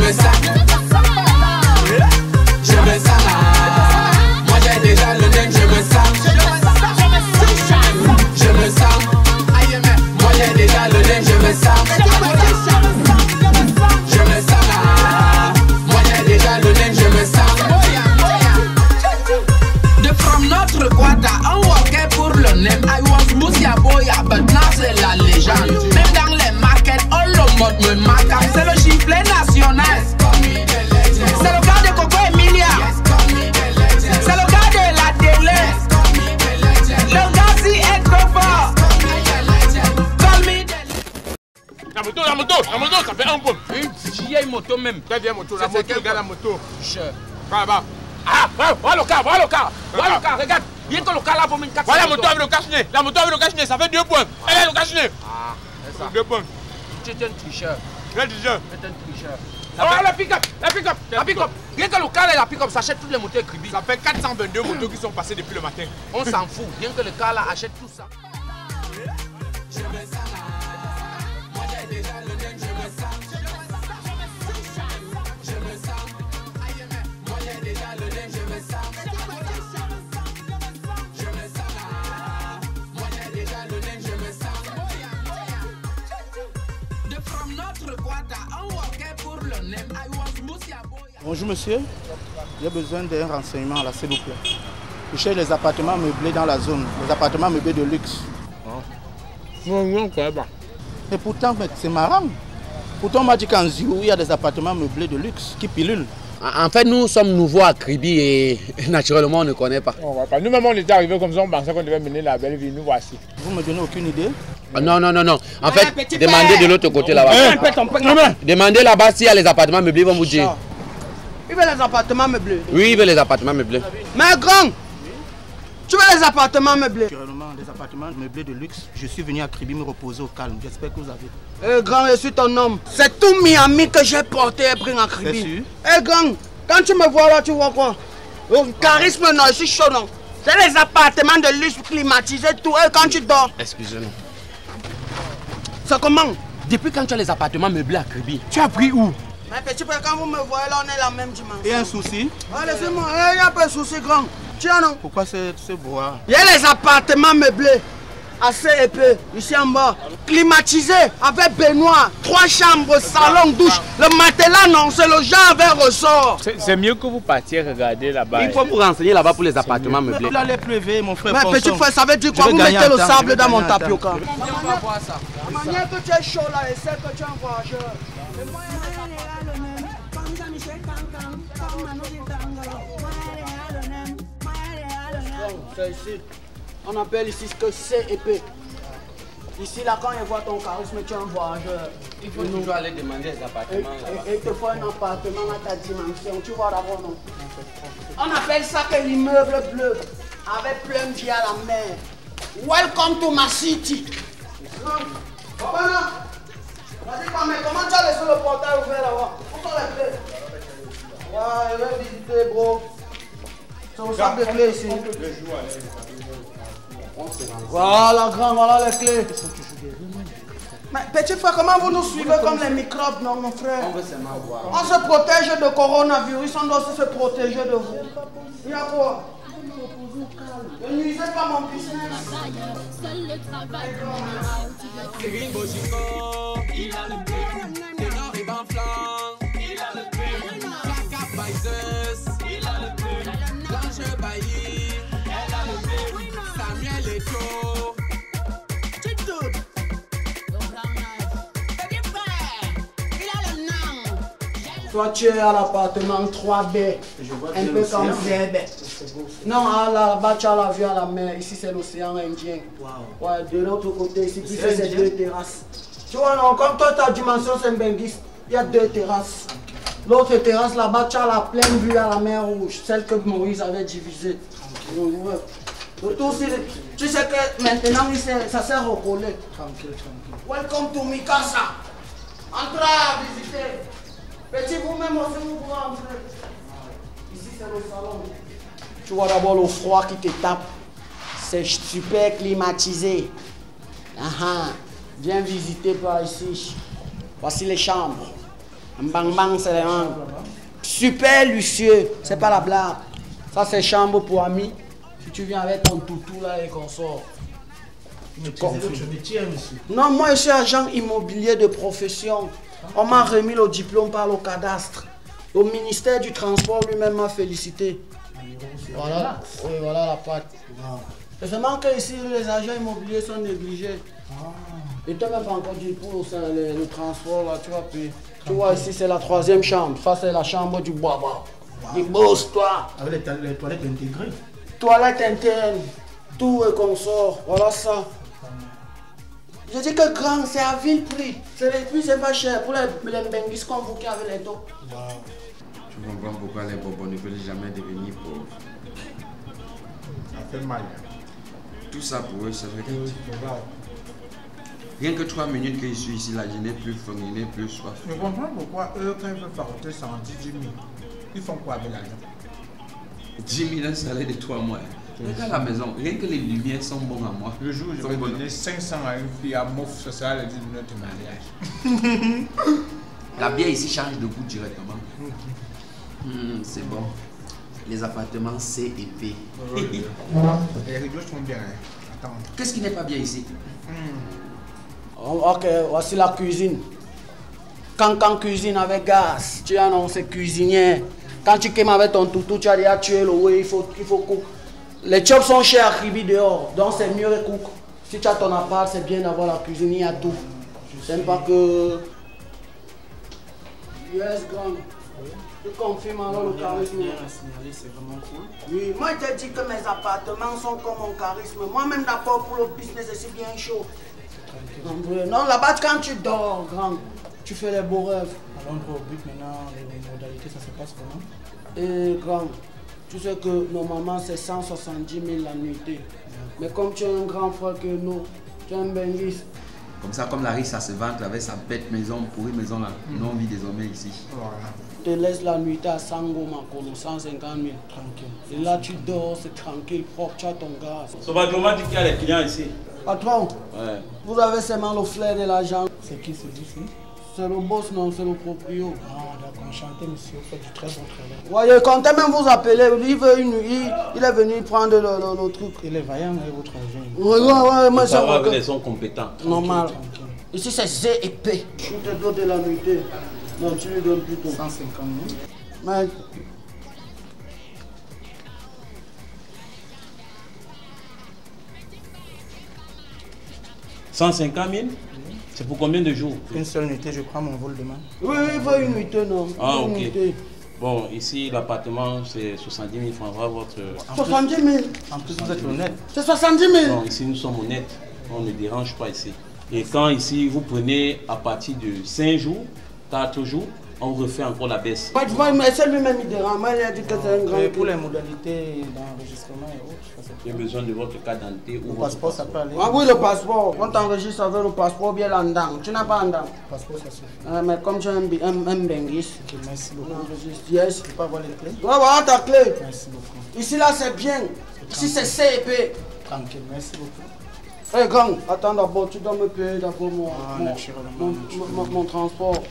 me sens. Je me sens. Moi j'ai déjà le nez, je me sens. Je me sens. Moi j'ai déjà le nez, je me sens. Je me sens. Moi j'ai déjà le nez, je me sens. De from notre quota, on walkait pour le name. I was Moussia Boya, but now c'est la légende. Même dans les markets, all le monde me marque. C'est le giflet national. C'est le gars de Coco Emilia. C'est le gars de la télé. Le gars si est trop fort. Call me La moto, ça fait un peu. une vieille moto même. Très bien moto, la moto, regarde la moto. Là-bas. Ah, voilà le cas, regarde. Bien que le cas là pour une 400. Voilà la moto avec le cache-nez, ça fait 2 points. Elle est le cache-nez. Ah, c'est ça. 2 points. Tu es un tricheur. Le tricheur. Tu es un tricheur. La pick-up. Rien que le cas là, la pick-up, ça achète toutes les motos Kribi. Ça fait 422 motos qui sont passées depuis le matin. On s'en fout. Rien que le cas là achète tout ça. Je me sens là. Moi j'ai déjà le nez, je me sens. Je me sens. Moi j'ai déjà le nez, je me sens. Je me sens là. Moi j'ai déjà le nez, je me sens. De from notre quota, on walkait pour le name. I was Moussia Boya. Bonjour monsieur, j'ai besoin d'un renseignement là s'il vous plaît. Je cherche les appartements meublés dans la zone, les appartements meublés de luxe. Non, je ne connais pas. Mais pourtant c'est marrant. Pourtant on m'a dit qu'en Ziou il y a des appartements meublés de luxe qui pilulent. En fait, nous sommes nouveaux à Kribi et naturellement on ne connaît pas. Nous-mêmes on était arrivés comme ça, on pensait qu'on devait mener la belle vie, nous voici. Vous me donnez aucune idée? Non. En fait, demandez de l'autre côté là-bas. Demandez là-bas s'il y a les appartements meublés, ils vont vous dire. Il veut les appartements meublés. Oui, il veut les appartements meublés. Mais grand, tu veux les appartements meublés? Naturellement, des appartements meublés de luxe. Je suis venu à Kribi me reposer au calme. J'espère que vous avez. Eh grand, je suis ton homme. C'est tout Miami que j'ai porté et pris en C'est Kribi. sûr? Eh grand, quand tu me vois là, tu vois quoi? Le charisme, non, je suis chaud, non. C'est les appartements de luxe climatisés, tout. Et quand tu dors, Excusez-nous. c'est comment? Depuis quand tu as les appartements meublés à Kribi, tu as pris où? Mais petit frère, quand vous me voyez là, on est la même dimension. Et un souci? Ah, laissez-moi, il n'y a pas de souci, grand. Tiens, non? Pourquoi ce bois? Il y a les appartements meublés, assez épais, ici en bas, climatisés, avec baignoire, 3 chambres, salon, douche. Le matelas, non, c'est le genre avec ressort. C'est mieux que vous partiez regarder là-bas. Il faut vous renseigner là-bas pour les appartements meublés. Il allait pleuver mon frère. Mais petit frère, ça veut dire quoi? Je vais Vous gagner mettez en le temps, sable je vais dans mon gagner en temps. tapioca. On va voir ça. La manière que tu es chaud là, et celle que tu es un voyageur. C'est ici. On appelle ici ce que c'est épais. Ici là, quand il voit ton charisme, tu es un voyageur. Il faut toujours aller demander les appartements là-bas. Et il te faut un appartement à ta dimension. Tu vois d'abord, non? On appelle ça que l'immeuble bleu, avec plein de pieds à la mer. Welcome to my city. Papa, là. Vas-y, mais comment tu as laissé le portail ouvert là-bas? Où sont les clés? Ouais, je vais visiter, bro. C'est au sac de clés ici. Voilà, grand, voilà les clés. Mais petit frère, comment vous nous suivez comme les microbes, non, mon frère? On veut seulement voir. On se protège de coronavirus, on doit aussi se protéger de vous. Il y a quoi? Ne nuisez pas mon business. Seul le travail. Il a le bleu, Ténor et Banflan, il a le bleu, Jacques Paises, il a le bleu, Blanche Bailly, elle a le bleu, Samuel Eto, Tito, petit frère, il a le nom. Toi, tu es à l'appartement 3B, un peu comme Zébé. Non, là-bas, tu as la vue à la mer. Ici, c'est l'océan Indien. Ouais, de l'autre côté, ici, tu fais ces 2 terrasses. Tu vois, non, comme toi, ta dimension, c'est un benguis. Il y a 2 terrasses. L'autre terrasse, là-bas, tu as la pleine vue à la mer Rouge, celle que Moïse avait divisée. Ouais. Tu sais que maintenant, ça s'est recollé. Tranquille, tranquille. Welcome to Mikasa. Entrez à visiter. Petit, vous-même aussi, vous pouvez entrer. Ici, c'est le salon. Tu vois d'abord le froid qui te tape. C'est super climatisé. Viens visiter par ici. Voici les chambres. Bang bang, c'est un super luxueux. C'est pas la blague. Ça, c'est chambre pour amis. Si tu viens avec ton toutou là et qu'on sort. Non, moi je suis agent immobilier de profession. On m'a remis le diplôme par le cadastre. Le ministère du Transport lui-même m'a félicité. Voilà, oui, voilà la patte. C'est seulement que ici les agents immobiliers sont négligés. Et tu n'as même pas encore dit pour le transport là, tu vas payer. Tu vois ici c'est la 3e chambre. Ça c'est la chambre du bois. Du boss toi. Avec les toilettes intégrées. Toilettes internes, tout et consort, voilà ça. Je dis que grand, c'est à vil prix. C'est pas cher pour les benguis comme vous qui avez les dos. Tu comprends pourquoi les bobos ne veulent jamais devenir pauvres. Ça fait mal. Tout ça pour eux, c'est vrai. Rien que 3 minutes que je suis ici, là, je n'ai plus faim, je n'ai plus soif. Je comprends pourquoi eux, quand ils veulent faire 110 000, ils font quoi avec l'argent? 10 000 salaire de 3 mois. Regarde la maison, rien que les lumières sont bonnes à moi. Le jour où je vais donner 500 à une fille à Mouf, ce sera le jour de notre mariage. La bière ici change de goût directement. C'est bon. Les appartements C et P. Les rideaux sont bien. Attends. Qu'est-ce qui n'est pas bien ici? Ok, voici la cuisine. Quand cuisine avec gaz, tu annonces cuisinier. Quand tu quaimes avec ton toutou, tu as déjà tué le oui, il faut cook. Les chops sont chers à Kribi dehors, donc c'est mieux de cook. Si tu as ton appart, c'est bien d'avoir la cuisine, il y a tout. Je n'aime pas que... Yes, grand. Tu confirmes alors le charisme. C'est vraiment cool. Oui, moi je te dis que mes appartements sont comme mon charisme. Moi-même d'abord pour le business, c'est bien chaud. Non, là-bas quand tu dors, grand, tu fais les beaux rêves. Allons au but maintenant, les modalités, ça se passe comment? Et grand, tu sais que normalement c'est 170 000 la nuitée. Mais comme tu es un grand frère que nous, tu es un benguis. Comme ça, comme Larry, ça se vante avec sa bête maison, pourrie maison là. Nous on vit désormais ici. Voilà. Tu te laisses la nuitée à Sango Makolo, 150 000. Tranquille. Et là tu dors, c'est tranquille, propre, tu as ton gaz. Sauvagement dit qu'il y a les clients ici. Patron, Ouais. vous avez seulement le flair de l'argent. C'est qui celui-ci? C'est le boss, non, c'est le proprio. Ah, d'accord, enchanté, monsieur, vous faites du très bon travail. Voyez, comptez même vous appeler, lui, il est venu prendre le truc. Il est vaillant avec votre argent. Ouais, moi Ça va c'est avec les sons compétents. normal. Tranquille. Ici c'est Z et P. Je te donne de la nuitée. Non, tu lui donnes plutôt. 150 000. Mais 150 000? C'est pour combien de jours? Une seule nuitée, je prends mon vol demain. oui, il faut une nuitée, non. Ah, Une ok. nuitée. Bon, ici, l'appartement, c'est 70 000 francs. Voilà votre... 70 000. En plus, vous êtes honnête. C'est 70 000. Non, ici, nous sommes honnêtes. On ne dérange pas ici. Et quand ici, vous prenez à partir de 5 jours, 4 jours, on refait encore la baisse. Mais c'est lui-même il dérange. Moi, il a dit que c'est un grand. Et pour les modalités d'enregistrement et autres, ça c'est J'ai besoin de votre carte d'identité ou le votre passeport, ça peut aller. Ah oui, le passeport. On t'enregistre avec le passeport bien l'andang. Tu n'as pas andang. Le passeport, ça suffit. Mais comme tu es un benguis, Ok, merci on beaucoup. enregistre. Yes. Je peux avoir les clés? Ouais, voilà ta clé. Merci beaucoup. Ici, là, c'est bien. Ici, c'est CP. Tranquille, merci beaucoup. Hé, gang, attends d'abord, tu dois me payer d'abord naturellement, mon transport.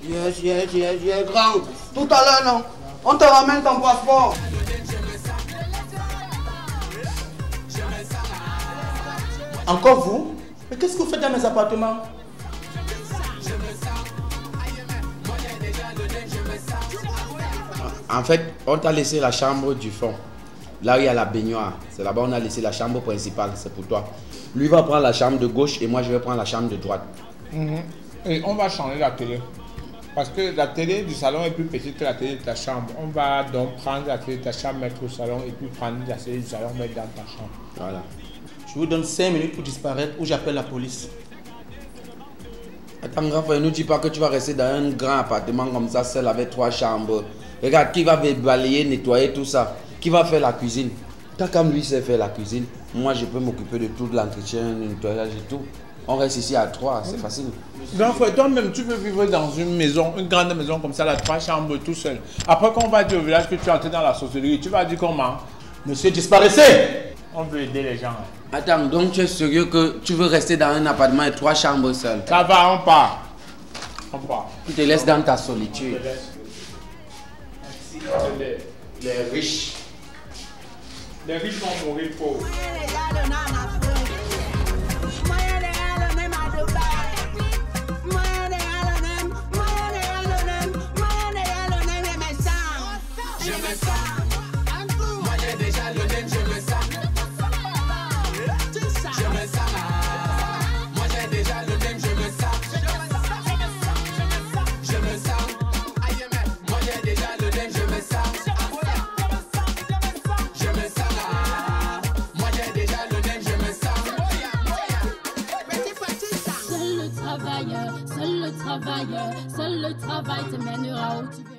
Yes, grand. Tout à l'heure, non. On te ramène ton passeport. Encore vous? Mais qu'est-ce que vous faites dans mes appartements? En fait, on t'a laissé la chambre du fond. Là où il y a la baignoire. C'est là-bas on a laissé la chambre principale, c'est pour toi. Lui va prendre la chambre de gauche et moi je vais prendre la chambre de droite. Et on va changer la télé. Parce que la télé du salon est plus petite que la télé de ta chambre. On va donc prendre la télé de ta chambre, mettre au salon et puis prendre la télé du salon, mettre dans ta chambre. Voilà. Je vous donne 5 minutes pour disparaître ou j'appelle la police. Attends, grand frère, ne dis pas que tu vas rester dans un grand appartement comme ça, seul avec 3 chambres. Regarde, qui va balayer, nettoyer tout ça? Qui va faire la cuisine? T'as comme lui sait faire la cuisine, moi je peux m'occuper de tout l'entretien, le nettoyage et tout. On reste ici à 3, c'est facile. Grand frère, toi-même, tu veux vivre dans une maison, une grande maison comme ça, là, 3 chambres tout seul. Après, quand on va dire au village que tu es entré dans la sorcellerie, tu vas dire comment? Monsieur, disparaissez! On veut aider les gens. Attends, donc tu es sérieux que tu veux rester dans un appartement et 3 chambres seul? Ça va, on part. Qui te laisse dans ta solitude. Les riches. Les riches vont mourir pauvres. Seul le travail te mènera où tu